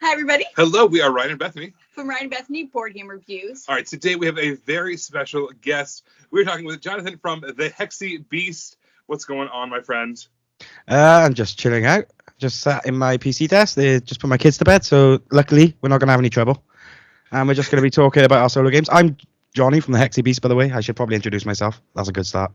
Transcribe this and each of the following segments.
Hi, everybody. Hello, we are Ryan and Bethany. From Ryan and Bethany Board Game Reviews. All right, today we have a very special guest. We're talking with Jonathan from the HEXY Beast. What's going on, my friend? I'm just chilling out. Just sat in my PC desk. They just put my kids to bed, so luckily we're not going to have any trouble. And we're just going to be talking about our solo games. I'm Jonny from the HEXY Beast, by the way. I should probably introduce myself. That's a good start.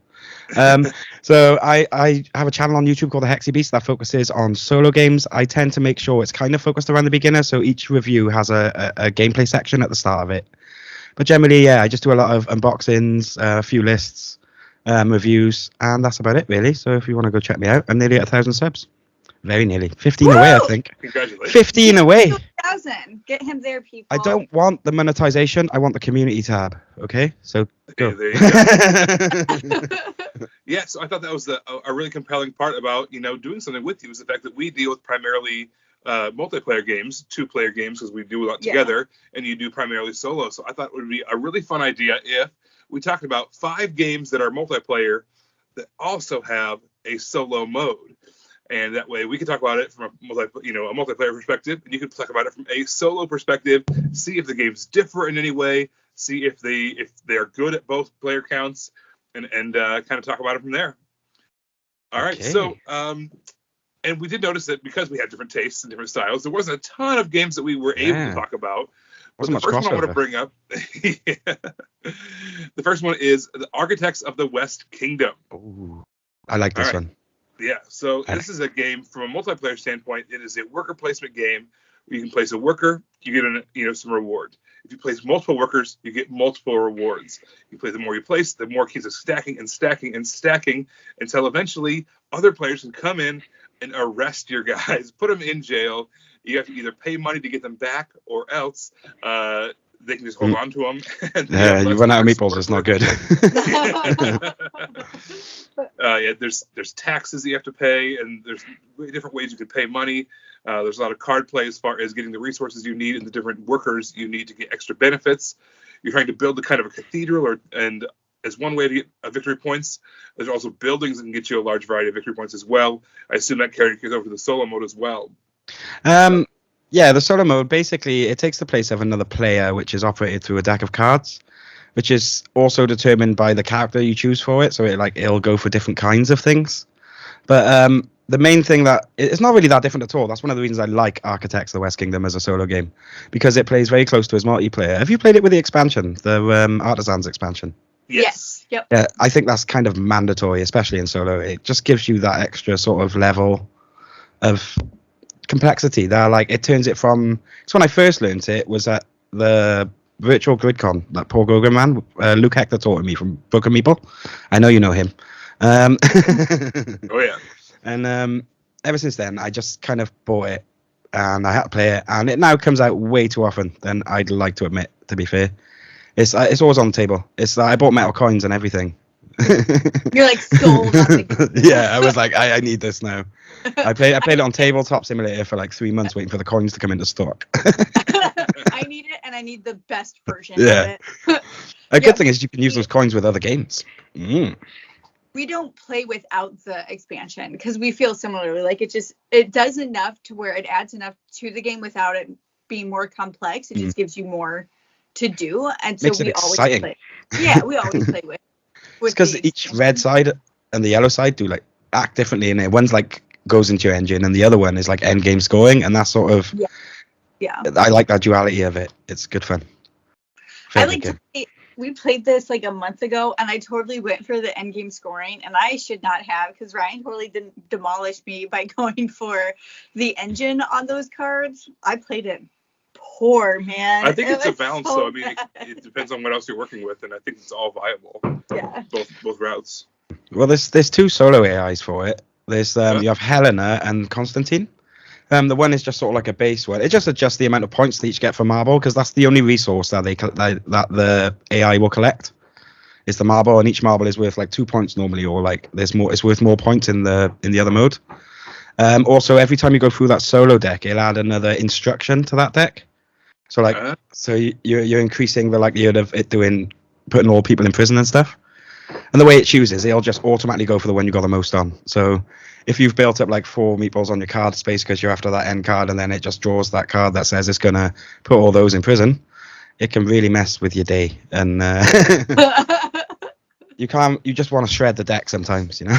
So I have a channel on YouTube called the HEXY Beast that focuses on solo games. I tend to make sure it's kind of focused around the beginner, so each review has a gameplay section at the start of it. But generally, yeah, I just do a lot of unboxings, a few lists, reviews, and that's about it, really. So if you want to go check me out, I'm nearly at 1,000 subs. Very nearly. 15 Woo! away, I think. Congratulations. 15 away. 2,000. Get him there, people. I don't want the monetization. I want the community tab. Okay, so go. There you go. Yeah, so I thought that was a really compelling part about doing something with you is the fact that we deal with primarily multiplayer games, two-player games, because we do a lot together, and you do primarily solo. So I thought it would be a really fun idea if we talked about 5 games that are multiplayer that also have a solo mode. And that way we can talk about it from a multiplayer perspective, and you can talk about it from a solo perspective, see if the games differ in any way, see if they are good at both player counts, and kind of talk about it from there. All right, okay. So and we did notice that because we had different tastes and different styles, there wasn't a ton of games that we were able to talk about. Wasn't the first one I want to bring up, the first one is The Architects of the West Kingdom. Ooh, I like this one. Yeah, so this is a game from a multiplayer standpoint. It is a worker placement game where you can place a worker, you get some reward. If you place multiple workers, you get multiple rewards. You play the more you place, the more keeps stacking and stacking and stacking until eventually other players can come in and arrest your guys, put them in jail. You have to either pay money to get them back, or else they can just hold on to them. And you run out of meatballs. It's not good. There's taxes that you have to pay, and there's different ways you can pay money. There's a lot of card play as far as getting the resources you need and the different workers you need to get extra benefits. You're trying to build a kind of a cathedral, and as one way to get victory points. There's also buildings that can get you a large variety of victory points as well. I assume that carries over to the solo mode as well. Yeah, the solo mode, basically, it takes the place of another player, which is operated through a deck of cards, which is also determined by the character you choose for it. So it'll go for different kinds of things. But the main thing that it's not really that different at all. That's one of the reasons I like Architects of the West Kingdom as a solo game, because it plays very close to its multiplayer. Have you played it with the expansion, the Artisans expansion? Yes. Yep. Yeah, I think that's kind of mandatory, especially in solo. It just gives you that extra sort of level of complexity that it turns it from. It's when I first learned it was at the virtual GridCon, that Paul Gauguin man, Luke Hector taught me from Broken Meeple. I know you know him. Oh yeah. And ever since then, I just kind of bought it, and I had to play it, and it now comes out way too often than I'd like to admit. To be fair, it's always on the table. It's I bought metal coins and everything. You're sold on the game. Yeah, I was like, I need this now. I played it on Tabletop Simulator for 3 months waiting for the coins to come into stock. I need it, and I need the best version of it. A good thing is you can use those coins with other games. We don't play without the expansion because we feel similarly. It does enough to where it adds enough to the game without it being more complex. It just gives you more to do, and so Makes it always exciting. play. Yeah, we always play with. It's because each red side and the yellow side do act differently in it. One's goes into your engine, and the other one is end game scoring, and that's sort of I like that duality of it. It's good fun. We played this a month ago, and I totally went for the end game scoring, and I should not have, because Ryan totally didn't demolish me by going for the engine on those cards. I played it poor, man. I think it's a balance, though. I mean, it depends on what else you're working with, and I think it's all viable. Yeah. Both routes. Well, there's 2 solo AIs for it. There's you have Helena and Constantine. The one is just sort of a base one. It just adjusts the amount of points they each get for marble, because that's the only resource that that the AI will collect. Is the marble, and each marble is worth 2 points normally, or there's more. It's worth more points in the other mode. Also, every time you go through that solo deck, it'll add another instruction to that deck. So you're increasing the likelihood of it putting all people in prison and stuff. And the way it chooses, it'll just automatically go for the one you got the most on. So if you've built up like 4 meatballs on your card space because you're after that end card, and then it just draws that card that says it's going to put all those in prison, it can really mess with your day. And you just want to shred the deck sometimes, you know.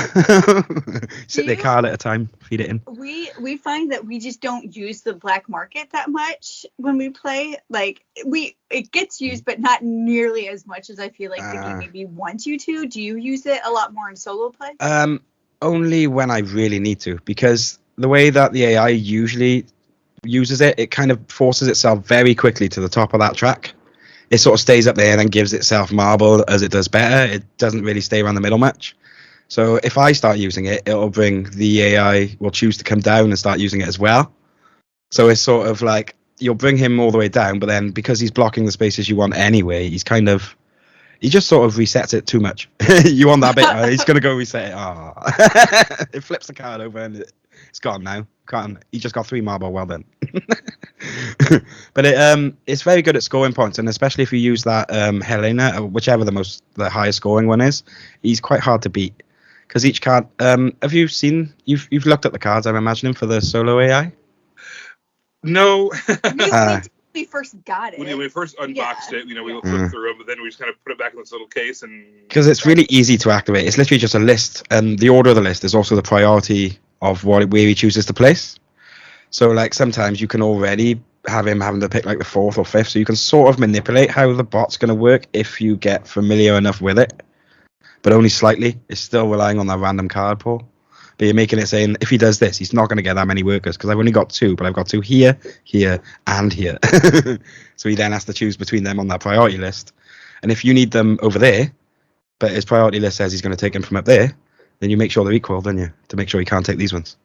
Sit there card at a time, feed it in. We find that we just don't use the black market that much when we play. Like it gets used, but not nearly as much as I feel like the game maybe wants you to. Do you use it a lot more in solo play? Only when I really need to, because the way that the AI usually uses it, it kind of forces itself very quickly to the top of that track. It sort of stays up there and then gives itself marble as it does better. It doesn't really stay around the middle much. So if I start using it, it'll bring the AI will choose to come down and start using it as well. So it's sort of like you'll bring him all the way down, but then because he's blocking the spaces you want anyway, he just sort of resets it too much. You want that bit, he's going to go reset it. It flips the card over and it's gone now. He just got 3 marble, well done. But it's very good at scoring points, and especially if you use that Helena, whichever the highest scoring one is, he's quite hard to beat. Because each card, have you seen, you've looked at the cards, I'm imagining, for the solo AI? No. We first got it. When we first unboxed it, we flipped through it, but then we just kind of put it back in this little case. Because it's really easy to activate. It's literally just a list, and the order of the list is also the priority of where he chooses to place. So like sometimes you can already have him having to pick like the 4th or 5th, so you can sort of manipulate how the bot's going to work if you get familiar enough with it, but only slightly. It's still relying on that random card pull. But you're making it saying if he does this, he's not going to get that many workers because I've only got 2, but I've got 2 here, here, and here. So he then has to choose between them on that priority list. And if you need them over there, but his priority list says he's going to take them from up there, then you make sure they're equal, don't you? To make sure he can't take these ones.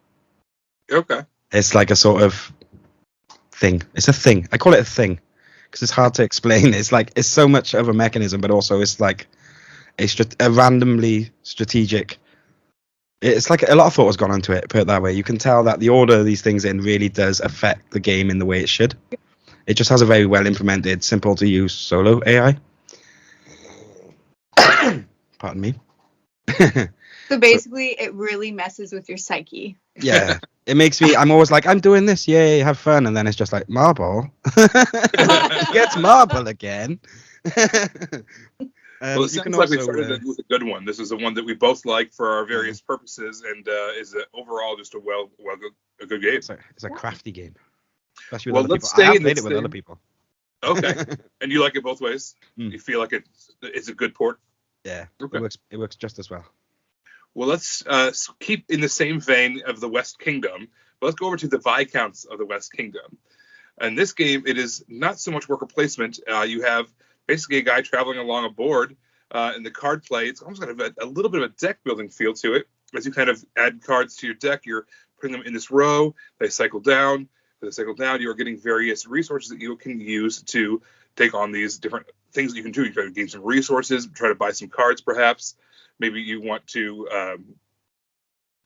Okay. It's like a sort of thing. It's a thing. I call it a thing because it's hard to explain. It's like it's so much of a mechanism, but also it's like a randomly strategic. It's like a lot of thought has gone into it. Put it that way, you can tell that the order of these things in really does affect the game in the way it should. It just has a very well implemented, simple to use solo AI. Pardon me. So basically, it really messes with your psyche. Yeah, it makes me. I'm always like, I'm doing this, yay, have fun, and then it's just like marble. Gets marble again. Well, it sounds like we started with a good one. This is the one that we both like for our various purposes, and is overall just a good game. It's a crafty game. Especially with let's other people. stay I played it with other people. Okay, and you like it both ways. You feel like it's a good port. Yeah, okay. It works just as well. Well, let's keep in the same vein of the West Kingdom, but let's go over to the Viscounts of the West Kingdom. In this game, it is not so much worker placement. You have basically a guy traveling along a board, and the card play, it's almost kind of a little bit of a deck building feel to it. As you kind of add cards to your deck, you're putting them in this row, they cycle down. As they cycle down, you're getting various resources that you can use to take on these different things that you can do. You try to gain some resources, try to buy some cards perhaps. Maybe you want to,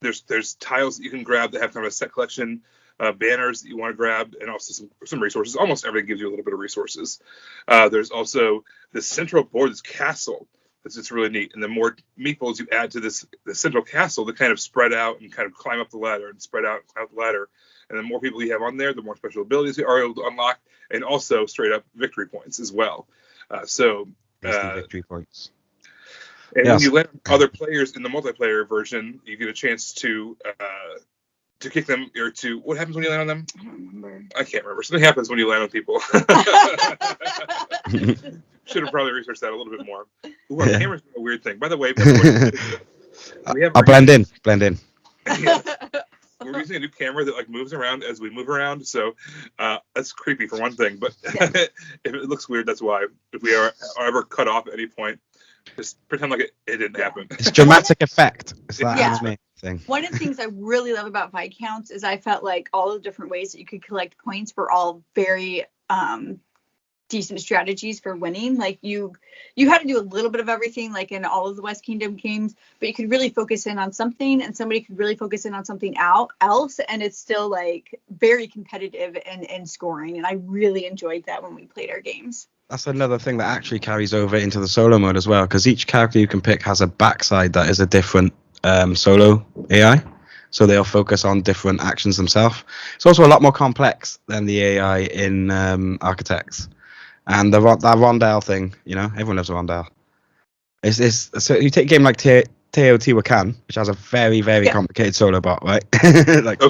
there's tiles that you can grab that have kind of a set collection, banners that you want to grab, and also some resources. Almost everything gives you a little bit of resources. There's also this central board, this castle. It's really neat. And the more meatballs you add to the central castle, they kind of spread out and kind of climb up the ladder and spread out and climb up the ladder. And the more people you have on there, the more special abilities you are able to unlock, and also straight up victory points as well. Victory points. And when you let other players in the multiplayer version, you get a chance to kick them, or to, what happens when you land on them? I don't remember. I can't remember. Something happens when you land on people. Should have probably researched that a little bit more. Ooh, our camera's doing a weird thing. By the way, I'll blend in. Yeah. We're using a new camera that like moves around as we move around, so that's creepy for one thing. But if it looks weird, that's why. If we are ever cut off at any point, just pretend like it didn't happen. It's dramatic effect. It's that anime thing. One of the things I really love about Viscounts is I felt like all the different ways that you could collect points were all very decent strategies for winning. Like you had to do a little bit of everything, like in all of the West Kingdom games, but you could really focus in on something, and somebody could really focus in on something else, and it's still like very competitive in scoring. And I really enjoyed that when we played our games. that's another thing that actually carries over into the solo mode as well, because each character you can pick has a backside that is a different solo AI. So they'll focus on different actions themselves. It's also a lot more complex than the AI in Architects. And that Rondell thing, everyone loves a Rondell. So you take a game like Teotihuacan, which has a very, very complicated solo bot, right? Like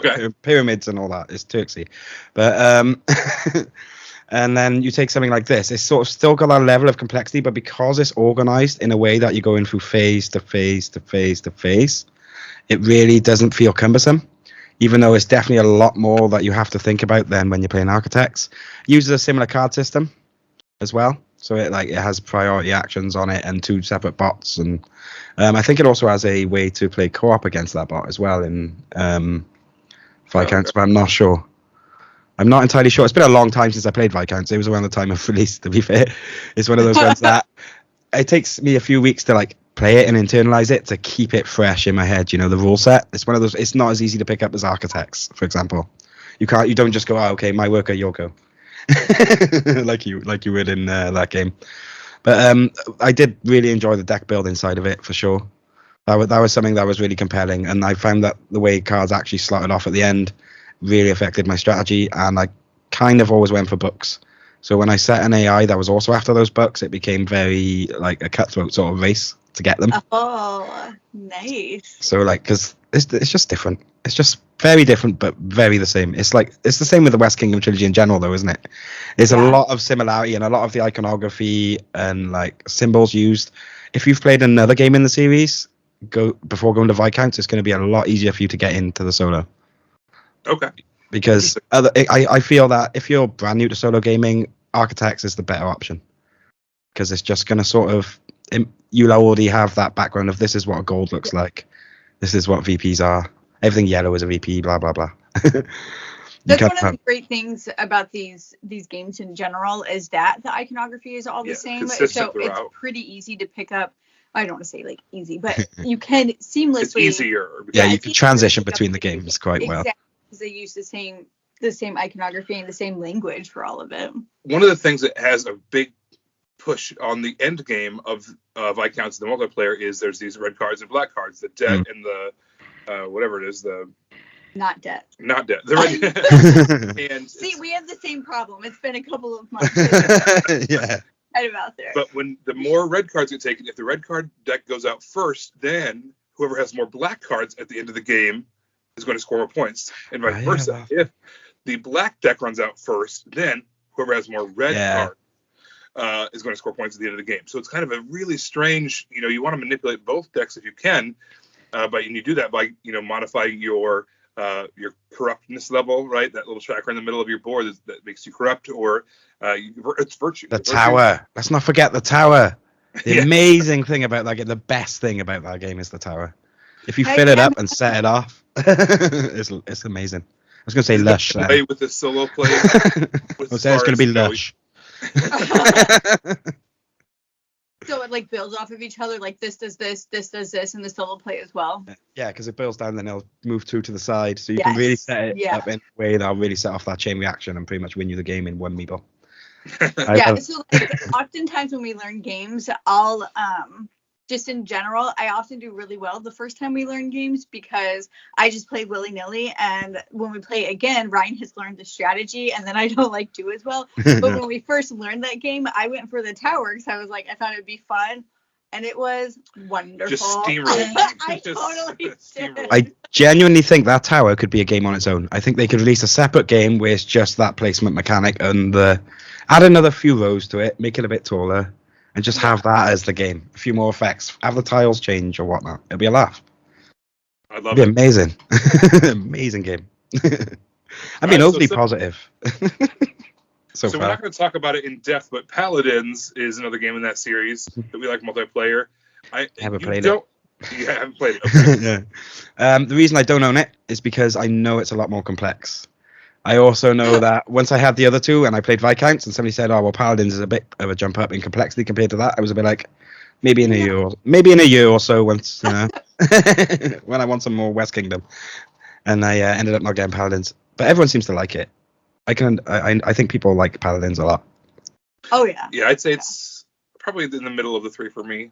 pyramids and all that. It's Turksy. But and then you take something like this. It's sort of still got that level of complexity, but because it's organized in a way that you're going through phase to phase to phase to phase, it really doesn't feel cumbersome, even though it's definitely a lot more that you have to think about than when you're playing Architects. It uses a similar card system as well, so it has priority actions on it and 2 separate bots, and I think it also has a way to play co-op against that bot as well in Viscounts, but I'm not sure. I'm not entirely sure. It's been a long time since I played Viscounts. It was around the time of release, to be fair. It's one of those ones that it takes me a few weeks to play it and internalize it to keep it fresh in my head. The rule set. It's one of those. It's not as easy to pick up as Architects, for example. You don't just go, okay, my worker, your go, like you would in that game. But I did really enjoy the deck building side of it for sure. That was something that was really compelling, and I found that the way cards actually slotted off at the end really affected my strategy, and I kind of always went for books. So when I set an AI that was also after those books, it became very like a cutthroat sort of race to get them. Oh, nice. So because it's just different. It's just very different, but very the same. It's the same with the West Kingdom trilogy in general, though, isn't it? There's a lot of similarity, and a lot of the iconography and symbols used. If you've played another game in the series, before going to Viscounts, it's going to be a lot easier for you to get into the solo. Okay. Because I feel that if you're brand new to solo gaming, Architects is the better option. Because it's just going to sort of, you'll already have that background of this is what a gold looks like. This is what VPs are. Everything yellow is a VP, blah, blah, blah. That's one of the great things about these games in general is that the iconography is all the same. So it's pretty easy to pick up. I don't want to say easy, but you can seamlessly. It's easier. Yeah, you can transition between the games quite well. Exactly, because they use the same iconography and the same language for all of it. One of the things that has a big push on the end game of Viscounts, the multiplayer, is there's these red cards and black cards, the debt and the whatever it is, the not debt. The red. And see, we have the same problem. It's been a couple of months. Yeah. Right about there. But when the more red cards get taken, if the red card deck goes out first, then whoever has more black cards at the end of the game is going to score more points, and vice versa. If the black deck runs out first, then whoever has more red cards is going to score points at the end of the game. So it's kind of a really strange, you want to manipulate both decks if you can, but you do that by, modifying your corruptness level, right? That little tracker in the middle of your board that makes you corrupt, or it's virtue. The tower. Let's not forget the tower. The amazing thing about that game, the best thing about that game is the tower. If you fill it up and set it off, it's amazing. I was going to say lush. Play with the solo play. It's going to be lush. So it builds off of each other, this does this does this, and the solo play as well. Yeah, because it builds down, then it'll move 2 to the side, so you can really set it up in a way that'll really set off that chain reaction and pretty much win you the game in one meeple. So oftentimes when we learn games, I'll just in general, I often do really well the first time we learn games because I just play willy-nilly, and when we play again, Ryan has learned the strategy, and then I don't do as well. But when we first learned that game, I went for the tower because I was I thought it'd be fun, and it was wonderful. Just steamroll. I totally did. I genuinely think that tower could be a game on its own. I think they could release a separate game where it's just that placement mechanic and add another few rows to it, make it a bit taller, and just have that as the game. A few more effects. Have the tiles change or whatnot. It'll be a laugh. I love it. It'll be amazing. Amazing game. I'm being overly positive. So we're not going to talk about it in depth, but Paladins is another game in that series that we like multiplayer. I haven't played it. You haven't played it. Okay. Yeah. The reason I don't own it is because I know it's a lot more complex. I also know that once I had the other two and I played Viscounts and somebody said, well, Paladins is a bit of a jump up in complexity compared to that, I was a bit maybe in a year or so once, when I want some more West Kingdom. And I ended up not getting Paladins. But everyone seems to like it. I think people like Paladins a lot. Oh yeah. Yeah, I'd say it's probably in the middle of the three for me.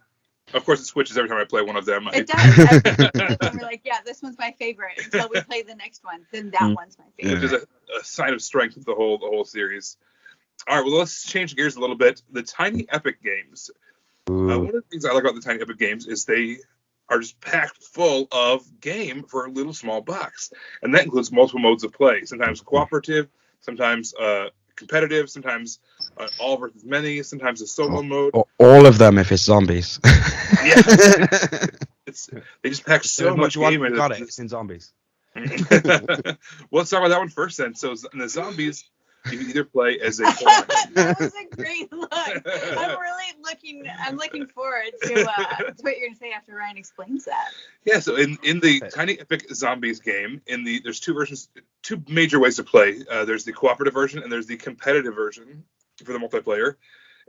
Of course, it switches every time I play one of them. It does. And we're like, yeah, this one's my favorite until we play the next one. Then that one's my favorite. Which is a sign of strength of the whole series. All right, well, let's change gears a little bit. The Tiny Epic games. One of the things I like about the Tiny Epic games is they are just packed full of game for a little small box. And that includes multiple modes of play. Sometimes cooperative, sometimes competitive, sometimes all versus many, sometimes a solo mode. All of them if it's zombies. Yeah. They just pack so much game into got it. It's in zombies. Well, let's talk about that one first then. So in the zombies, you can either play as a That was a great look. I'm looking forward to what you're gonna say after Ryan explains that. Yeah, so in the Tiny Epic Zombies game, there's two versions, two major ways to play. There's the cooperative version and there's the competitive version for the multiplayer.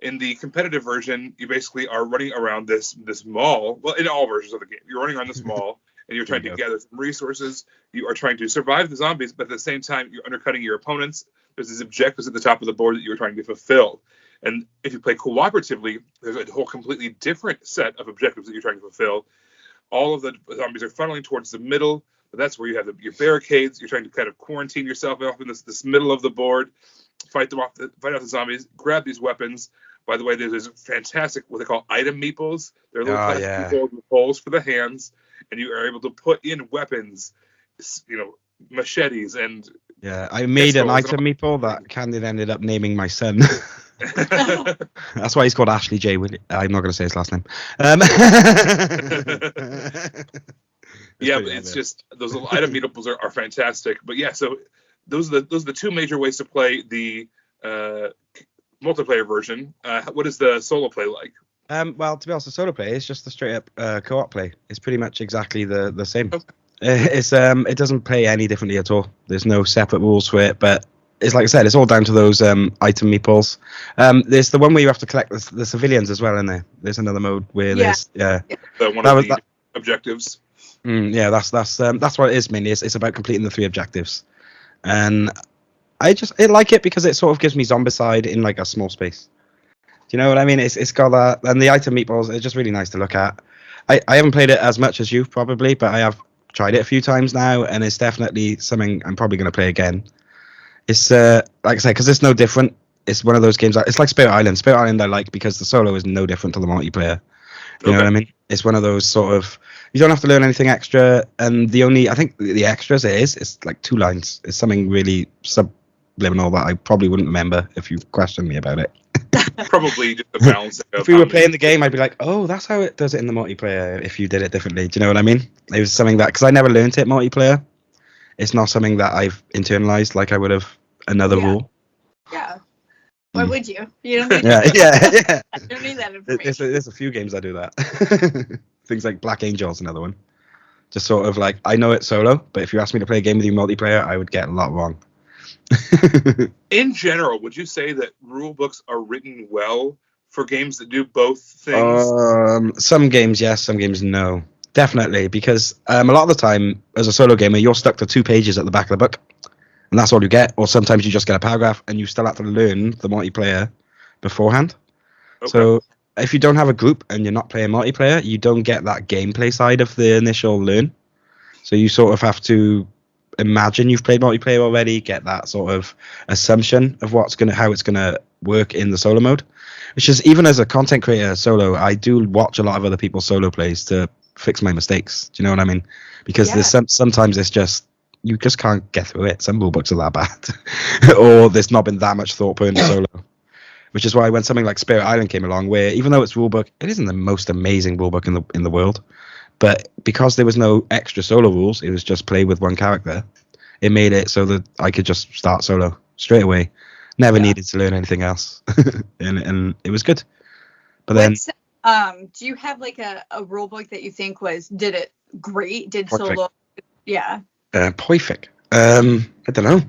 In the competitive version, you basically are running around this mall. Well, in all versions of the game, you're running around this mall and you're trying to gather some resources. You are trying to survive the zombies, but at the same time, you're undercutting your opponents. There's these objectives at the top of the board that you're trying to fulfill. And if you play cooperatively, there's a whole completely different set of objectives that you're trying to fulfill. All of the zombies are funneling towards the middle. But that's where you have your barricades. You're trying to kind of quarantine yourself off in this middle of the board, fight off the zombies, grab these weapons. By the way, there's fantastic what they call item meeples. They're little plastic meeples with holes for the hands, and you are able to put in weapons, machetes and. Yeah, I made an item meeple that Candy ended up naming my son. That's why he's called Ashley J. I'm not going to say his last name. Yeah, but it's just those little item meetables are fantastic. But yeah, so those are the two major ways to play the multiplayer version. What is the solo play like? Well, to be honest, the solo play is just the straight up co-op play. It's pretty much exactly the same. Okay. It doesn't play any differently at all. There's no separate rules for it, but it's like I said, it's all down to those item meeples. There's the one where you have to collect the civilians as well in there. There's another mode where there's the objectives. That's what it is mainly. It's about completing the 3 objectives, and I like it because it sort of gives me Zombicide in like a small space. Do you know what I mean? It's got that, and the item meatballs are just really nice to look at. I haven't played it as much as you probably, but I have tried it a few times now, and it's definitely something I'm probably going to play again. It's like I say, because it's no different. It's one of those games. It's like Spirit Island. Spirit Island I like because the solo is no different to the multiplayer. You know what I mean? It's one of those sort of, you don't have to learn anything extra, and I think the extras it's like 2 lines. It's something really subliminal that I probably wouldn't remember if you questioned me about it. Probably just the balance. If we were playing the game, I'd be like, oh, that's how it does it in the multiplayer if you did it differently. Do you know what I mean? It was something that, because I never learned it multiplayer, it's not something that I've internalized like I would have another rule. Yeah. Why would you? You don't need yeah. You don't need that information. There's a few games I do that. Things like Black Angel's another one. Just sort of like, I know it's solo, but if you ask me to play a game with you multiplayer, I would get a lot wrong. In general, would you say that rule books are written well for games that do both things? Some games yes, some games no. Definitely, because a lot of the time, as a solo gamer, you're stuck to 2 pages at the back of the book, and that's all you get. Or sometimes you just get a paragraph, and you still have to learn the multiplayer beforehand. Okay. So if you don't have a group and you're not playing multiplayer, you don't get that gameplay side of the initial learn. So you sort of have to imagine you've played multiplayer already, get that sort of assumption of how it's gonna work in the solo mode. Which is, even as a content creator solo, I do watch a lot of other people's solo plays to fix my mistakes. Do you know what I mean? Because there's sometimes it's just, you just can't get through it. Some rule books are that bad, or there's not been that much thought put into solo. Which is why when something like Spirit Island came along, where even though it's rulebook, it isn't the most amazing rulebook in the world, but because there was no extra solo rules, it was just play with one character. It made it so that I could just start solo straight away. Never needed to learn anything else, and it was good. But then, do you have like a rulebook that you think did it great? Did perfect. Solo? Yeah. Perfect. I don't know.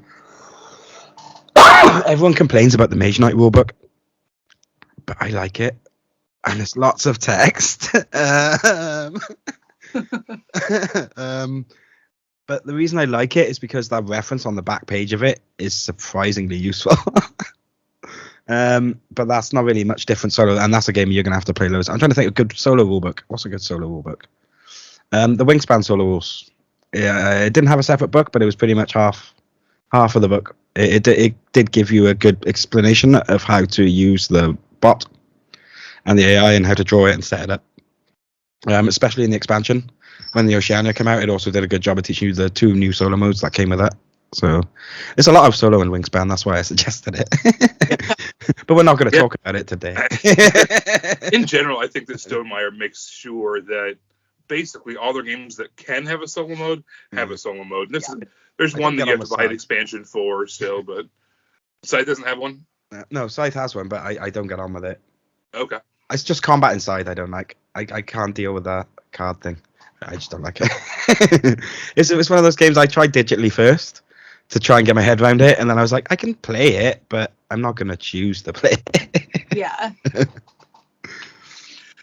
Everyone complains about the Mage Knight rulebook, but I like it, and there's lots of text. But the reason I like it is because that reference on the back page of it is surprisingly useful. But that's not really much different solo, and that's a game you're gonna have to play loads. I'm trying to think of a good solo rulebook. What's a good solo rulebook? The Wingspan solo rules. Yeah, it didn't have a separate book, but it was pretty much half of the book. It did give you a good explanation of how to use the bot and the AI and how to draw it and set it up. Especially in the expansion, when the Oceania came out, it also did a good job of teaching you the 2 new solo modes that came with that. So there's a lot of solo in Wingspan. That's why I suggested it. But we're not going to talk about it today. In general, I think that Stonemaier makes sure that basically all their games that can have a solo mode have a solo mode. There's one that you have to buy an expansion for still, but Scythe doesn't have one? No, Scythe has one, but I don't get on with it. Okay. It's just combat inside I don't like. I can't deal with that card thing. I just don't like it. It's one of those games I tried digitally first to try and get my head around it, and then I was like, I can play it, but I'm not going to choose to play it. Yeah.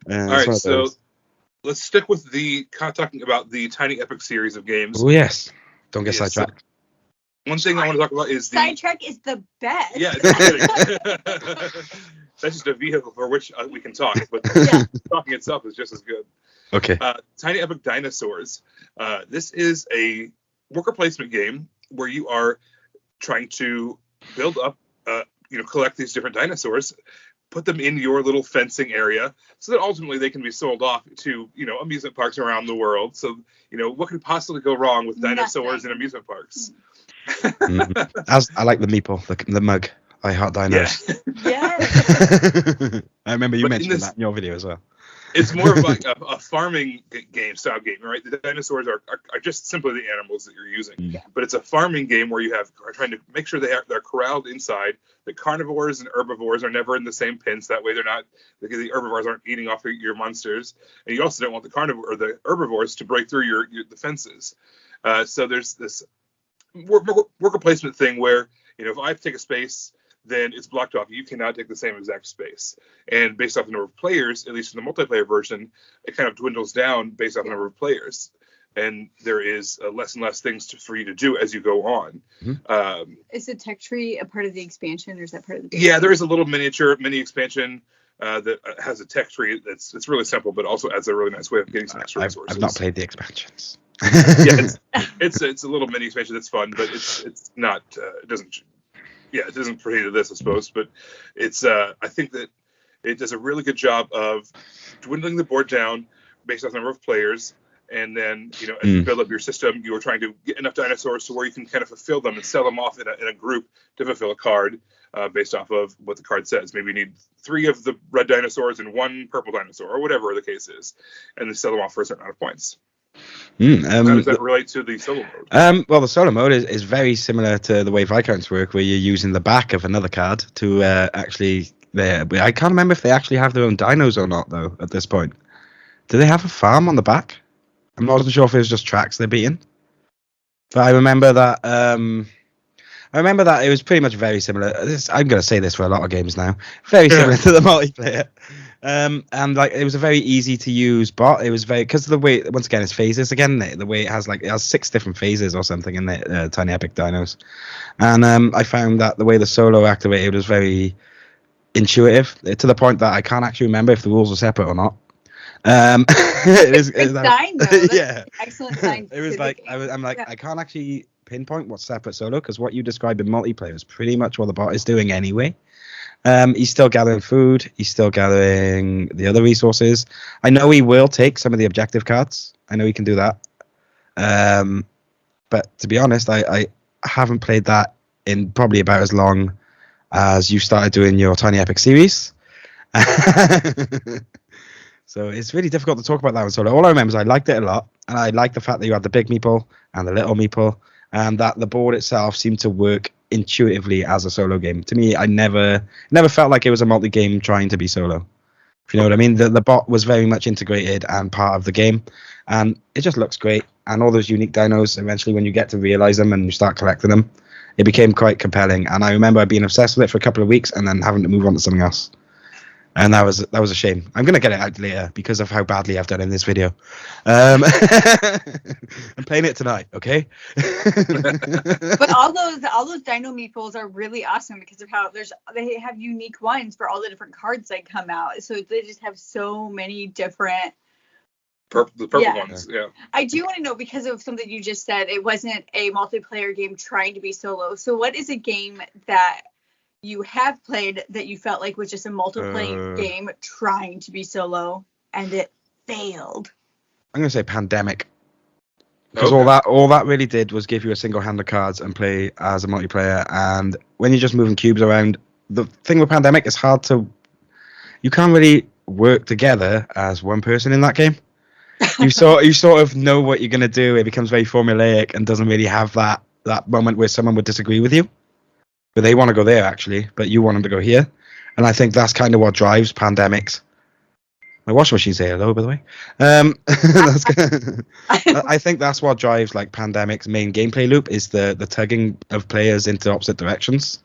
All right, so let's stick with talking about the Tiny Epic series of games. Oh, yes. Don't get sidetracked. One thing I want to talk about is Sidetrack is the best. Yeah, that's just a vehicle for which we can talk, but talking itself is just as good. Okay. Tiny Epic Dinosaurs. This is a worker placement game where you are trying to build up, collect these different dinosaurs, put them in your little fencing area so that ultimately they can be sold off to, amusement parks around the world. So, what could possibly go wrong with dinosaurs in amusement parks? I like the meeple, the mug. I heart dinos. Yeah. I remember you mentioned that in your video as well. It's more of like a farming style game, right? The dinosaurs are just simply the animals that you're using. But it's a farming game where you are trying to make sure they're corralled inside. The carnivores and herbivores are never in the same pens. That way the herbivores aren't eating off your monsters. And you also don't want the herbivores to break through the fences. So there's this worker placement thing where, if I take a space, then it's blocked off. You cannot take the same exact space. And based off the number of players, at least in the multiplayer version, it kind of dwindles down based off the number of players. And there is less and less things for you to do as you go on. Mm-hmm. Is the tech tree a part of the expansion, or is that part of the base? Yeah, there is a little mini expansion that has a tech tree it's really simple, but also adds a really nice way of getting some extra resources. I've not played the expansions. it's a little mini expansion that's fun, but it's not it doesn't pertain to this, I suppose, but it's I think that it does a really good job of dwindling the board down based on the number of players, and then as you build up your system, you are trying to get enough dinosaurs to where you can kind of fulfill them and sell them off in a group to fulfill a card based off of what the card says. Maybe you need 3 of the red dinosaurs and 1 purple dinosaur, or whatever the case is, and then sell them off for a certain amount of points. How does that relate to the solo mode? Well, the solo mode is very similar to the way Viscounts work, where you're using the back of another card to actually. I can't remember if they actually have their own dinos or not, though. At this point, do they have a farm on the back? I'm not sure if it was just tracks they're beating, but I remember that. It was pretty much very similar. I'm going to say this for a lot of games now. Very similar to the multiplayer. And like it was a very easy to use bot. It was because of the way, once again, it's phases again. The way it has 6 different phases or something in the Tiny Epic Dinos. And I found that the way the solo activated was very intuitive to the point that I can't actually remember if the rules were separate or not. It's fine though. Yeah, excellent sign. It was like I can't actually pinpoint what's separate solo because what you described in multiplayer is pretty much what the bot is doing anyway. He's still gathering food. He's still gathering the other resources. I know he will take some of the objective cards. I know he can do that. But to be honest, I haven't played that in probably about as long as you started doing your Tiny Epic series. So it's really difficult to talk about that one solo. All I remember is I liked it a lot, and I liked the fact that you had the big meeple and the little meeple, and that the board itself seemed to work intuitively as a solo game. To me, I never felt like it was a multi-game trying to be solo. If you know what I mean? The bot was very much integrated and part of the game, and it just looks great. And all those unique dinos, eventually when you get to realize them and you start collecting them, it became quite compelling. And I remember being obsessed with it for a couple of weeks and then having to move on to something else. And that was a shame. I'm gonna get it out later because of how badly I've done in this video. I'm playing it tonight, okay? But all those Dino Meeples are really awesome because of how they have unique ones for all the different cards that come out. So they just have so many different. The purple ones, yeah. I do want to know, because of something you just said, it wasn't a multiplayer game trying to be solo. So what is a game that you have played that you felt like was just a multiplayer game trying to be solo and it failed? I'm gonna say Pandemic, because all that really did was give you a single hand of cards and play as a multiplayer. And when you're just moving cubes around, the thing with Pandemic is you can't really work together as one person in that game. You sort of know what you're gonna do. It becomes very formulaic and doesn't really have that moment where someone would disagree with you. But they want to go there, actually, but you want them to go here. And I think that's kind of what drives Pandemics. My washing machine's here, hello, by the way. I think that's what drives like Pandemic's main gameplay loop, is the tugging of players into opposite directions.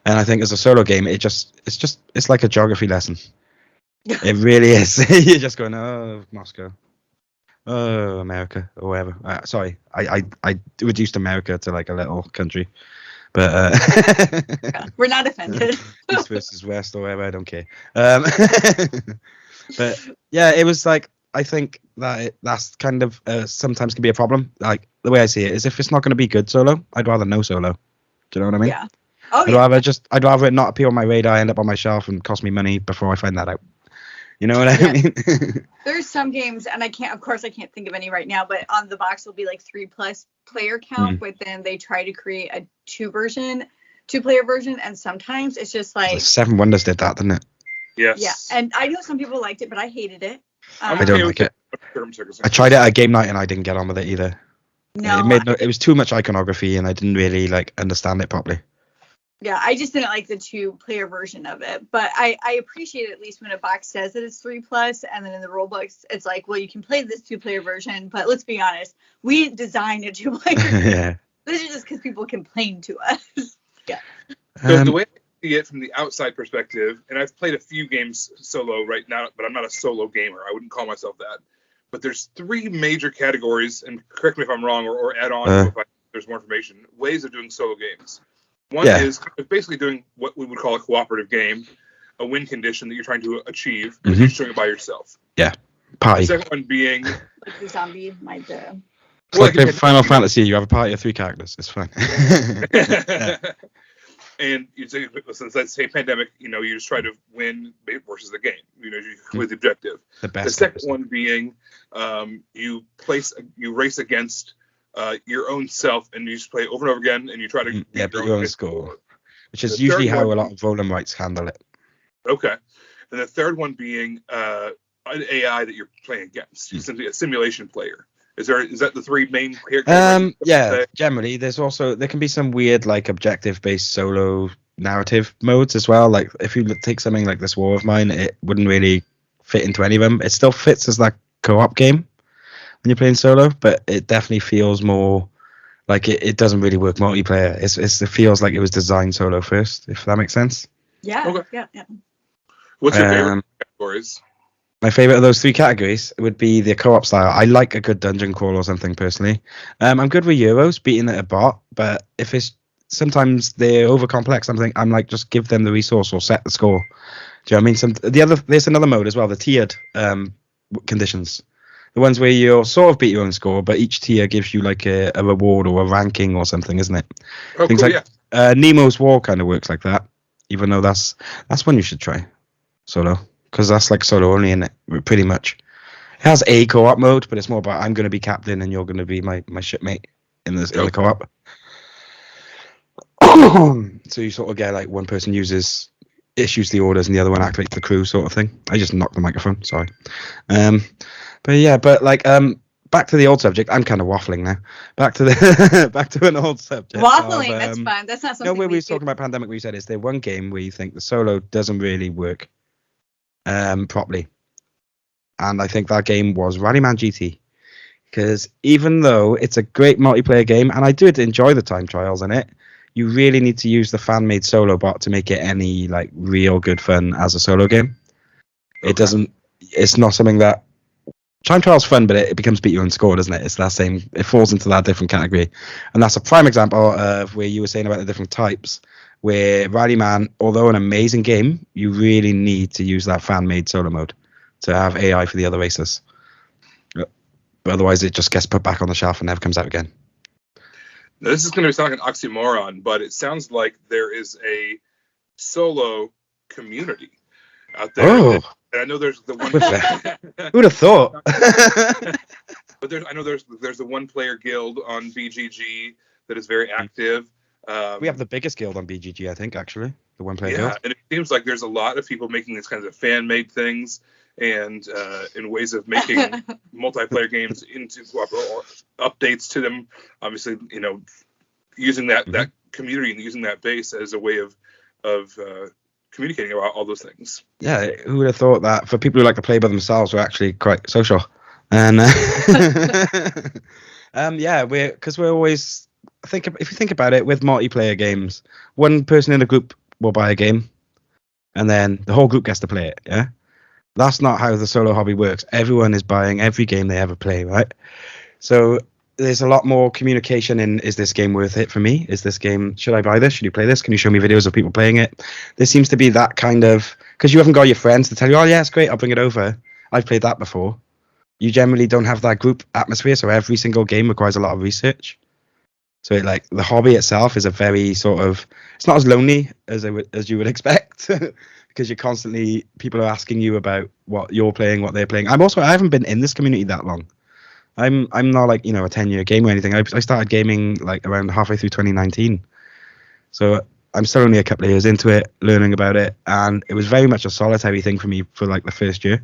And I think as a solo game, it's like a geography lesson. It really is. You're just going, oh, Moscow. Oh, America, or whatever. Sorry, I reduced America to like a little country. But we're not offended. East versus West or whatever, I don't care. But yeah, it was like, I think that's kind of sometimes can be a problem. Like the way I see it is, if it's not going to be good solo, I'd rather no solo. Do you know what I mean? Yeah. Oh, I'd rather it not appear on my radar, end up on my shelf, and cost me money before I find that out. You know what I mean? There's some games, and I can't think of any right now, but on the box will be like 3+ player count, but then they try to create a 2-player version, and sometimes it's just like Seven Wonders did that, didn't it? Yes. Yeah, and I know some people liked it, but I hated it. I don't like it. I tried it at game night and I didn't get on with it either. No, it was too much iconography and I didn't really like understand it properly. Yeah, I just didn't like the 2-player version of it, but I appreciate it at least when a box says that it's 3+, and then in the rule books it's like, well, you can play this 2-player version, but let's be honest, we designed a 2-player. Yeah. This is just because people complain to us. Yeah. So the way I see it from the outside perspective, and I've played a few games solo right now, but I'm not a solo gamer. I wouldn't call myself that. But there's 3 major categories, and correct me if I'm wrong, or add on if there's more information, ways of doing solo games. One is basically doing what we would call a cooperative game, a win condition that you're trying to achieve, but you're doing it by yourself. Yeah, party. The second one being like the zombie, It's like in Final Fantasy, you have a party of 3 characters. It's fine. And you say, since let's say Pandemic, you just try to win versus the game. You complete the objective. The second one being you race against your own self, and you just play over and over again, and you try to beat your own score, which is usually how a lot of Voldemorts handle it. Okay, and the third one being an AI that you're playing against, simply a simulation player. Is that the 3 main characters? Yeah, generally there can be some weird like objective based solo narrative modes as well. Like if you take something like This War of Mine, it wouldn't really fit into any of them. It still fits as that co-op game when you're playing solo, but it definitely feels more like it doesn't really work multiplayer. It feels like it was designed solo first, if that makes sense. Yeah. Okay. Yeah. What's your favorite categories? My favorite of those 3 categories would be the co-op style. I like a good dungeon crawl or something personally. I'm good with Euros, beating it a bot, but if it's sometimes they're over complex, I'm like, just give them the resource or set the score. Do you know what I mean? There's another mode as well, the tiered conditions. The ones where you sort of beat your own score, but each tier gives you like a reward or a ranking or something, isn't it? Oh, Things cool, like Nemo's War kind of works like that, even though that's one you should try solo. Because that's like solo only, in it, pretty much. It has a co-op mode, but it's more about I'm going to be captain and you're going to be my shipmate in the co-op. So you sort of get like one person issues the orders and the other one activates the crew sort of thing. I just knocked the microphone, sorry. But back to the old subject. I'm kind of waffling now. Back to an old subject. Waffling, that's fine. That's not something. Where we were talking about Pandemic, where you said, is there one game where you think the solo doesn't really work properly? And I think that game was Rallyman GT, because even though it's a great multiplayer game, and I did enjoy the time trials in it, you really need to use the fan-made solo bot to make it any like real good fun as a solo game. It doesn't. It's not something that time trial's fun, but it becomes beat your own score, doesn't it? It's that same. It falls into that different category, and that's a prime example of where you were saying about the different types. Where Rallyman, although an amazing game, you really need to use that fan-made solo mode to have AI for the other races. But otherwise, it just gets put back on the shelf and never comes out again. Now, this is going to sound like an oxymoron, but it sounds like there is a solo community out there. Oh, and I know there's the one. who'd have thought? But I know there's the one-player guild on BGG that is very active. We have the biggest guild on BGG, I think, actually. The one-player guild. Yeah, and it seems like there's a lot of people making these kinds of fan-made things and in ways of making multiplayer games into or updates to them. Obviously, using that community and using that base as a way of communicating about all those things. Yeah, who would have thought that for people who like to play by themselves, we're actually quite social. And we're always if you think about it, with multiplayer games, one person in a group will buy a game, and then the whole group gets to play it. Yeah, that's not how the solo hobby works. Everyone is buying every game they ever play, right? So there's a lot more communication in, is this game worth it for me? Is this game, should I buy this? Should you play this? Can you show me videos of people playing it? There seems to be that kind of, because you haven't got your friends to tell you, oh yeah, it's great, I'll bring it over. I've played that before. You generally don't have that group atmosphere, so every single game requires a lot of research. So the hobby itself is a very sort of, it's not as lonely as you would expect, because you're constantly, people are asking you about what you're playing, what they're playing. I haven't been in this community that long. I'm not like, a 10-year game or anything. I started gaming like around halfway through 2019. So I'm still only a couple of years into it, learning about it. And it was very much a solitary thing for me for like the first year.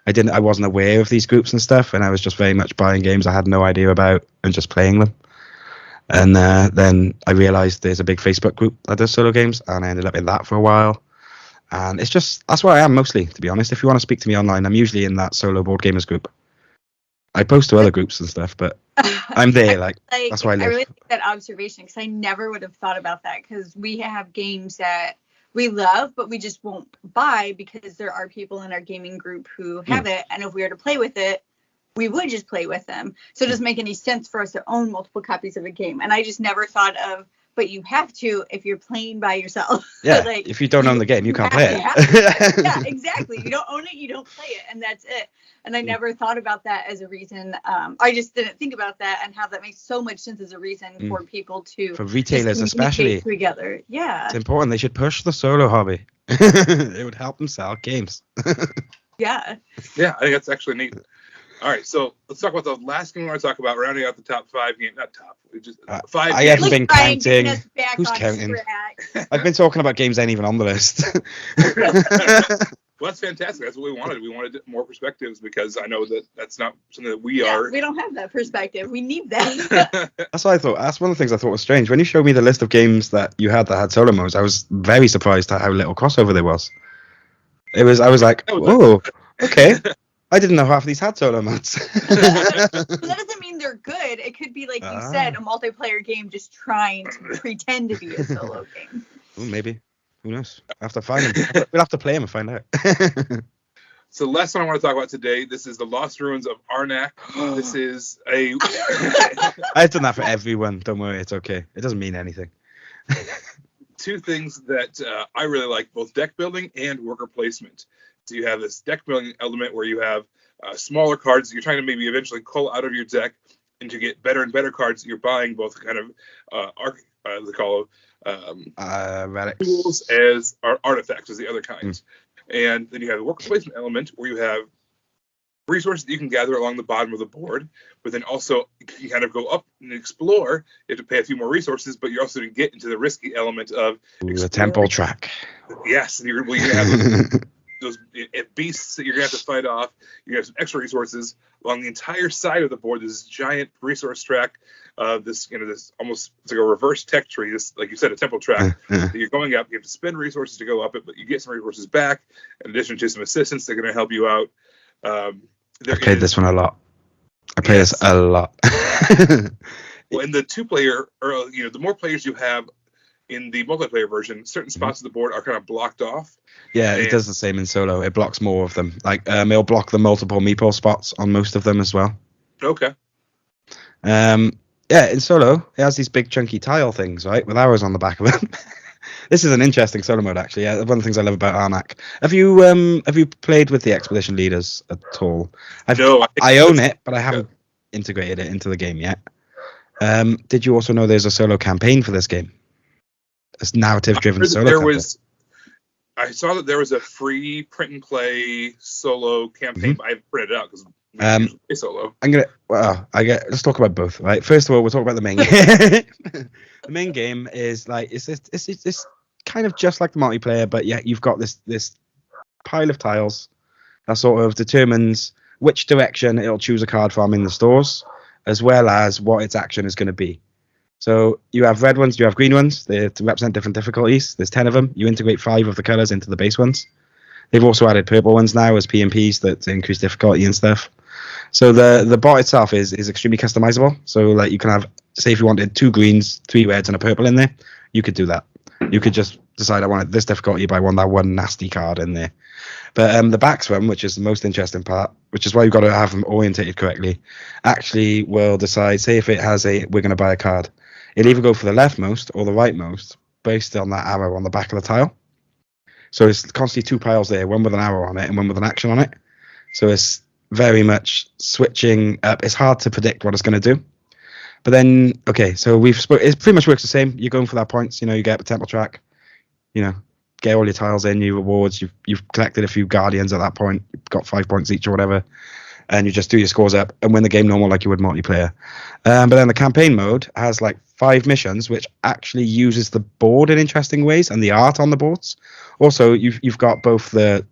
I wasn't aware of these groups and stuff. And I was just very much buying games I had no idea about and just playing them. And then I realized there's a big Facebook group that does solo games. And I ended up in that for a while. And it's just, that's where I am mostly, to be honest. If you want to speak to me online, I'm usually in that solo board gamers group. I post to other groups and stuff, but I'm there. That's why I live. I really like that observation, because I never would have thought about that, because we have games that we love, but we just won't buy because there are people in our gaming group who have it. And if we were to play with it, we would just play with them. So it doesn't make any sense for us to own multiple copies of a game. And I just never thought of, but you have to if you're playing by yourself. Yeah, if you don't own the game, you can't play it. Yeah, exactly. You don't own it, you don't play it, and that's it. And I never thought about that as a reason. I just didn't think about that and how that makes so much sense as a reason for people to, for retailers especially, together. Yeah, it's important. They should push the solo hobby. It would help them sell games. Yeah, I think that's actually neat. All right, so let's talk about the last game we want to talk about, rounding out the top 5 games. Not top, just 5 I games. haven't been counting. Who's counting? I've been talking about games that ain't even on the list. Well, that's fantastic. That's what we wanted. We wanted more perspectives, because I know that that's not something that we are. We don't have that perspective. We need that. That's what I thought. That's one of the things I thought was strange. When you showed me the list of games that you had that had solo modes, I was very surprised at how little crossover there was. I was like, oh, okay. I didn't know half of these had solo modes. That doesn't mean they're good. It could be, like you said, a multiplayer game just trying to pretend to be a solo game. Ooh, maybe. Who knows? I have to find them. We'll have to play them and find out. So the last one I want to talk about today, this is the Lost Ruins of Arnak. This is a... I've done that for everyone. Don't worry, it's okay. It doesn't mean anything. 2 things that I really like, both deck building and worker placement. So you have this deck building element where you have smaller cards that you're trying to maybe eventually cull out of your deck, and to get better and better cards that you're buying, both kind of relics, tools as artifacts as the other kinds. And then you have the worker placement element where you have resources that you can gather along the bottom of the board, but then also you kind of go up and explore. You have to pay a few more resources, but you're also to get into the risky element of the temple track. Yes, and you're going to have those beasts that you're going to have to fight off. You have some extra resources along the entire side of the board. There's this giant resource track. This almost, it's like a reverse tech tree. This, like you said, a temple track that you're going up. You have to spend resources to go up it, but you get some resources back in addition to some assistants that are going to help you out. I played this one a lot. I play this a lot. Well, in the 2-player, or the more players you have, in the multiplayer version, certain spots of the board are kind of blocked off. Yeah, it does the same in solo. It blocks more of them. Like it'll block the multiple meeple spots on most of them as well. Okay. Yeah, in solo, it has these big chunky tile things, right, with arrows on the back of them. This is an interesting solo mode, actually. Yeah, one of the things I love about Arnak. Have you played with the expedition leaders at all? No, I own it, but I haven't integrated it into the game yet. Did you also know there's a solo campaign for this game? A narrative-driven solo campaign. I saw that there was a free print and play solo campaign, but I haven't printed it out because it's solo. Let's talk about both, right? First of all, we'll talk about the main game. The main game is like it's kind of just like the multiplayer, but yeah, you've got this pile of tiles that sort of determines which direction it'll choose a card from in the stores, as well as what its action is going to be. So you have red ones, you have green ones. They represent different difficulties. There's 10 of them. You integrate 5 of the colors into the base ones. They've also added purple ones now as PMPs that increase difficulty and stuff. So the bot itself is extremely customizable. So like you can have, say if you wanted 2 greens, 3 reds, and a purple in there, you could do that. You could just decide I wanted this difficulty, but I want that one nasty card in there. But the backs one, which is the most interesting part, which is why you've got to have them orientated correctly, actually will decide, say if it has we're going to buy a card, it'll either go for the leftmost or the rightmost based on that arrow on the back of the tile. So it's constantly 2 piles there, one with an arrow on it and one with an action on it. So it's very much switching up. It's hard to predict what it's going to do. But then, okay, so it pretty much works the same. You're going for that points, you get the temple track, get all your tiles in, your rewards. You've collected a few guardians at that point. You've got 5 points each or whatever. And you just do your scores up and win the game normal like you would multiplayer. But then the campaign mode has like 5 missions, which actually uses the board in interesting ways and the art on the boards. Also, you've got both the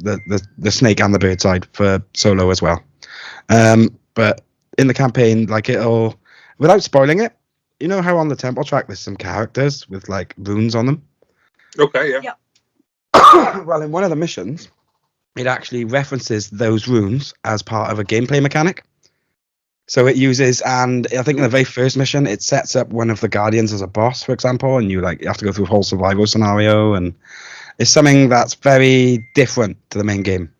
snake and the bird side for solo as well. But in the campaign, like it'll, without spoiling it, you know how on the temple track there's some characters with like runes on them? Okay, yeah. Well, in one of the missions, it actually references those runes as part of a gameplay mechanic. So it uses, and I think in the very first mission, it sets up one of the guardians as a boss, for example, and you have to go through a whole survival scenario, and it's something that's very different to the main game.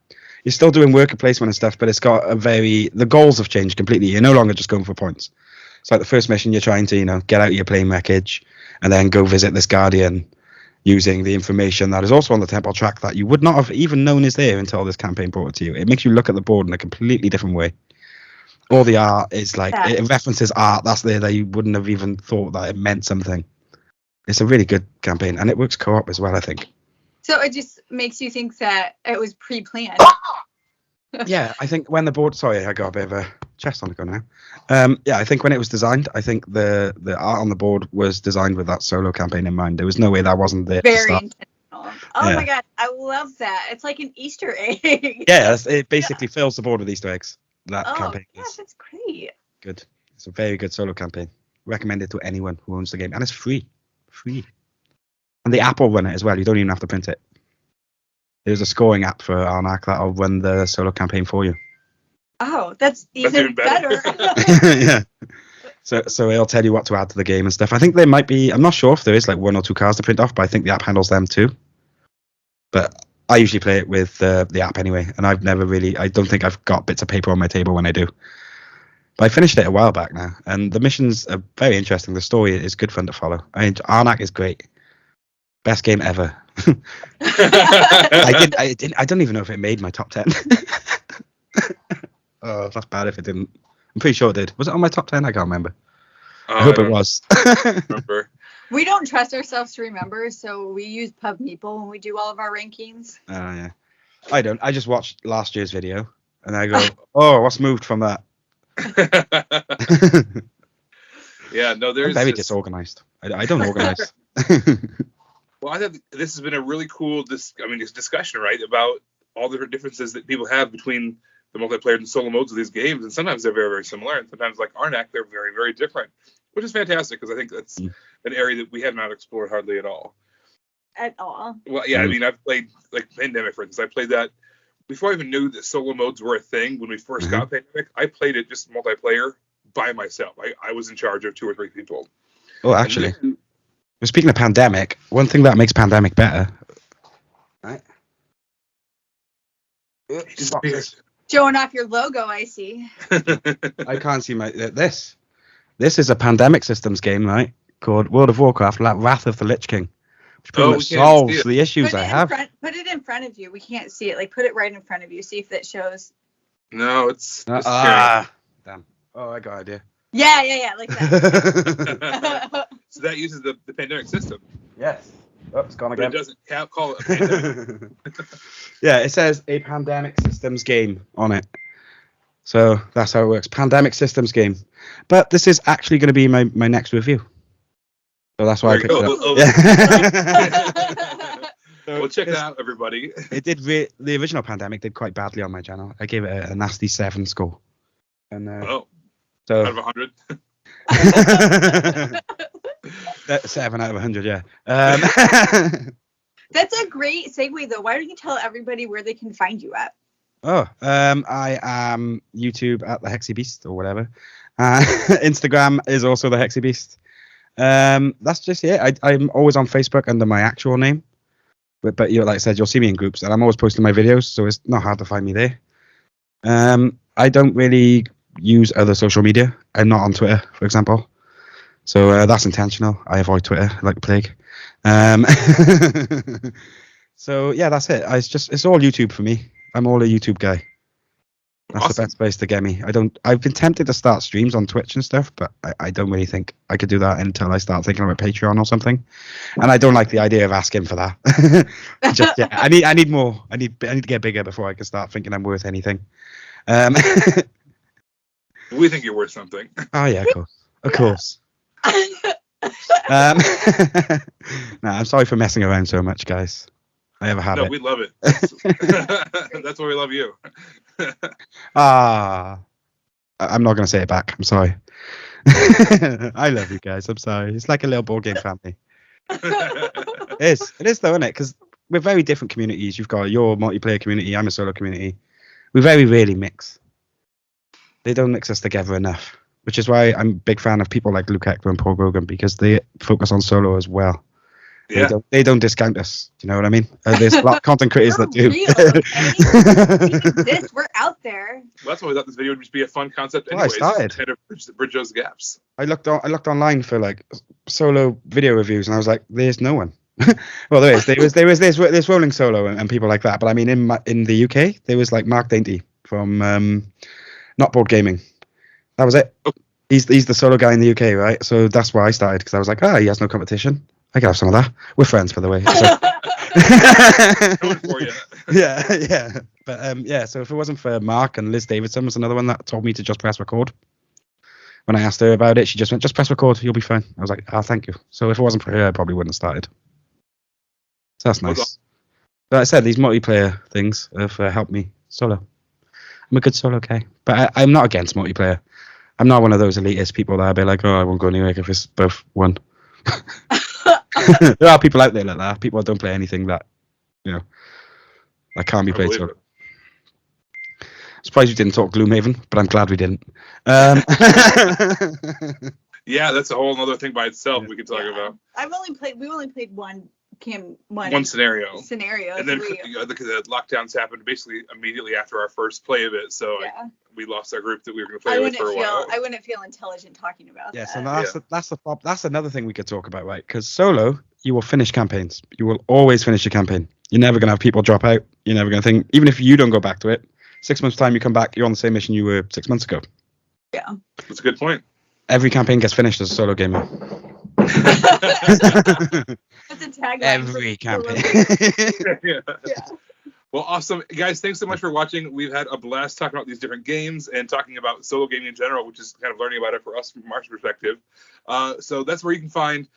You're still doing worker placement and stuff, but it's got the goals have changed completely. You're no longer just going for points. So like the first mission, you're trying to, get out of your plane wreckage and then go visit this guardian using the information that is also on the temple track that you would not have even known is there until this campaign brought it to you. It makes you look at the board in a completely different way. All the art is like, it references art that's there that you wouldn't have even thought that it meant something. It's a really good campaign, and it works co-op as well, I think. So it just makes you think that it was pre-planned. Yeah, I think when the board... Sorry, I got a bit of a chest on the go now. Yeah, I think when it was designed, I think the art on the board was designed with that solo campaign in mind. There was no way that wasn't there. Very intentional. Oh my god, I love that. It's like an Easter egg. Yeah, it basically fills the board with Easter eggs. That campaign. Yeah, that's great. Good. It's a very good solo campaign. Recommend it to anyone who owns the game. And it's free. Free. And the app will run it as well. You don't even have to print it. There's a scoring app for Arnak that'll run the solo campaign for you. Oh, that's even better. Yeah. So it'll tell you what to add to the game and stuff. I think there might be, I'm not sure if there is like 1 or 2 cards to print off, but I think the app handles them too. But I usually play it with the app anyway, and I don't think I've got bits of paper on my table when I do. But I finished it a while back now, and the missions are very interesting. The story is good fun to follow. Arnak is great. Best game ever. I don't even know if it made my top 10. Oh, that's bad if it didn't. I'm pretty sure it did. Was it on my top 10? I can't remember. I hope it was. Remember. We don't trust ourselves to remember, so we use Pub Meeple when we do all of our rankings. Oh, yeah. I don't. I just watched last year's video, and I go, oh, what's moved from that? Yeah, no, there's... I'm very disorganized. I don't organize. Well, I think this has been a really cool discussion, right, about all the differences that people have between the multiplayer and solo modes of these games, and sometimes they're very, very similar, and sometimes, like Arnak, they're very, very different, which is fantastic, because I think that's an area that we have not explored hardly at all. At all? Well, yeah, I mean, I've played, like, Pandemic, for instance. I played that before I even knew that solo modes were a thing. When we first got Pandemic, I played it just multiplayer by myself. I was in charge of 2 or 3 people. Oh, actually. Well, speaking of pandemic, one thing that makes pandemic better. Right. Showing off your logo, I see. I can't see this. This is a pandemic systems game, right? Called World of Warcraft: Wrath of the Lich King, which pretty much solves the issues I have. Put it in front of you. We can't see it. Like, put it right in front of you. See if that shows. No, it's. Damn. Oh, I got an idea. Yeah, like that. So that uses the pandemic system. Yes. Oh, it's gone again. But it doesn't call it a pandemic. Yeah, it says a pandemic systems game on it. So that's how it works. Pandemic systems game. But this is actually going to be my next review. So that's why I picked it up. Well, check it out, everybody. It did. The original Pandemic did quite badly on my channel. I gave it a nasty 7 score. And so out of 100. 7 out of 100, yeah. That's a great segue, though. Why don't you tell everybody where they can find you at? I am YouTube at the HEXY Beast or whatever. Instagram is also the HEXY Beast. That's just it. I'm always on Facebook under my actual name. But you, like I said, you'll see me in groups, and I'm always posting my videos, so it's not hard to find me there. I don't really use other social media. I'm not on Twitter, for example. So that's intentional. I avoid Twitter like the plague. So yeah, that's it. It's all YouTube for me. I'm all a YouTube guy. That's awesome. The best place to get me. I've been tempted to start streams on Twitch and stuff, but I don't really think I could do that until I start thinking about Patreon or something. And I don't like the idea of asking for that. I need more. I need to get bigger before I can start thinking I'm worth anything. We think you're worth something. Oh yeah, of course. I'm sorry for messing around so much, guys. I have a habit. No, we love it. That's why we love you. I'm not going to say it back. I'm sorry. I love you guys. I'm sorry. It's like a little board game family. It is though, isn't it? Because we're very different communities. You've got your multiplayer community. I'm a solo community. We very rarely mix. They don't mix us together enough, which is why I'm a big fan of people like Luke Hector and Paul Grogan, because they focus on solo as well. Yeah. They don't discount us. Do you know what I mean? There's a lot of content creators that do. Real, okay? We're out there. Well, that's why we thought this video would just be a fun concept anyways. I started. Kind of bridge those gaps. I looked online for like solo video reviews, and I was like, there's no one. Well, there is. There's Rolling Solo and people like that. But I mean, in the UK, there was like Mark Dainty from Not Board Gaming. That was it. Oh. He's the solo guy in the UK, right? So that's why I started, because I was like, he has no competition. I can have some of that. We're friends, by the way. So. Coming for you. Yeah. But so if it wasn't for Mark, and Liz Davidson was another one that told me to just press record. When I asked her about it, she just went, just press record, you'll be fine. I was like, thank you. So if it wasn't for her, I probably wouldn't have started. So that's nice. But I said, these multiplayer things have helped me solo. I'm a good solo guy. But I'm not against multiplayer. I'm not one of those elitist people that I'll be like, I won't go anywhere if it's both one. There are people out there like that. People that don't play anything that, that can't be played solo. Surprised we didn't talk Gloomhaven, but I'm glad we didn't. Yeah, that's a whole other thing by itself we could talk about. We only played one scenario. And then the lockdowns happened basically immediately after our first play of it, so we lost our group that we were going to play with for a while. I wouldn't feel intelligent talking about that. So that's another thing we could talk about, right? Because solo, you will finish campaigns. You will always finish your campaign. You're never going to have people drop out. You're never going to think, even if you don't go back to it, 6 months' time you come back, you're on the same mission you were 6 months ago. Yeah. That's a good point. Every campaign gets finished as a solo gamer. That's a tagline. Every campaign. Yeah. Well, awesome. Guys, thanks so much for watching. We've had a blast talking about these different games and talking about solo gaming in general, which is kind of learning about it for us from our perspective. So that's where you can find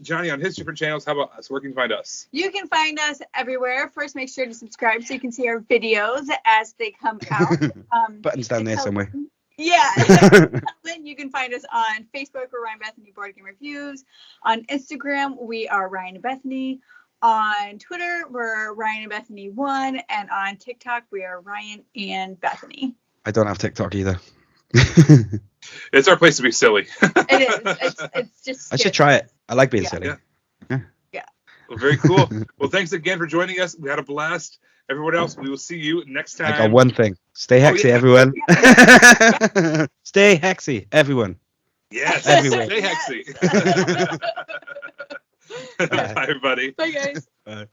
Jonny on his different channels. How about us? Where can you find us? You can find us everywhere. First, make sure to subscribe so you can see our videos as they come out. Buttons down there somewhere. Yeah. You can find us on Facebook or Ryan Bethany Board Game Reviews. On Instagram, we are Ryan and Bethany. On Twitter, we're Ryan and Bethany 1. And on TikTok, we are Ryan and Bethany. I don't have TikTok either. It's our place to be silly. It is. It's just I should try it. I like being silly. Yeah. Yeah. Well, very cool. Well, thanks again for joining us. We had a blast. Everyone else, we will see you next time. I got one thing. Stay hexy, everyone. Stay hexy, everyone. Yes, Everywhere. stay hexy. Bye, everybody. Bye, guys. Bye.